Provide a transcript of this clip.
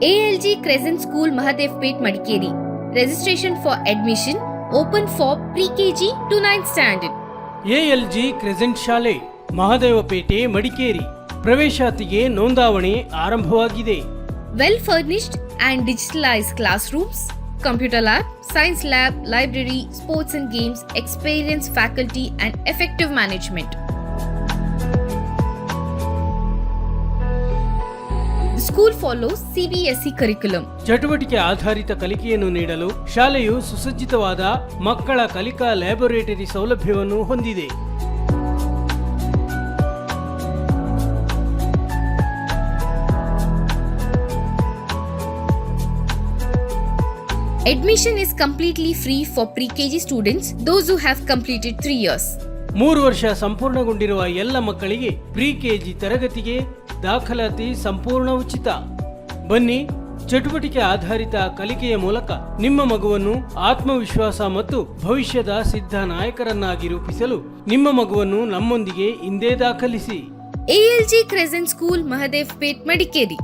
ALG Crescent School, Mahadevpet, Madikeri. Registration for admission open for pre-KG to 9th standard. ALG Crescent ಶಾಲೆ ಮಹದೇವಪೇಟೆ ಮಡಿಕೇರಿ ಪ್ರವೇಶಾತಿಗೆ ನೋಂದಾವಣೆ ಆರಂಭವಾಗಿದೆ. Well furnished and digitalized classrooms, computer lab, science lab, library, sports and games, experienced faculty and effective management. The school follows CBSE curriculum. ಚಟುವಟಿಕೆ ಆಧಾರಿತ ಕಲಿಕೆಯನ್ನು ನೀಡಲು ಶಾಲೆಯು ಸುಸಜ್ಜಿತವಾದ ಮಕ್ಕಳ ಕಲಿಕಾ laboratory ಸೌಲಭ್ಯವನ್ನು ಹೊಂದಿದೆ. Admission is completely free for pre-KG students, those who have completed 3 years. 3 ವರ್ಷ ಸಂಪೂರ್ಣಗೊಂಡಿರುವ ಎಲ್ಲ ಮಕ್ಕಳಿಗೆ ಪ್ರಿ-ಕೆಜಿ ತರಗತಿಗೆ ದಾಖಲಾತಿ ಸಂಪೂರ್ಣ ಉಚಿತ. ಬನ್ನಿ, ಚಟುವಟಿಕೆ ಆಧಾರಿತ ಕಲಿಕೆಯ ಮೂಲಕ ನಿಮ್ಮ ಮಗುವನ್ನು ಆತ್ಮವಿಶ್ವಾಸ ಮತ್ತು ಭವಿಷ್ಯದ ಸಿದ್ಧ ನಾಯಕರನ್ನಾಗಿ ರೂಪಿಸಲು ನಿಮ್ಮ ಮಗುವನ್ನು ನಮ್ಮೊಂದಿಗೆ ಇಂದೇ ದಾಖಲಿಸಿ. ALG Crescent School, Mahadevpet, Madikeri.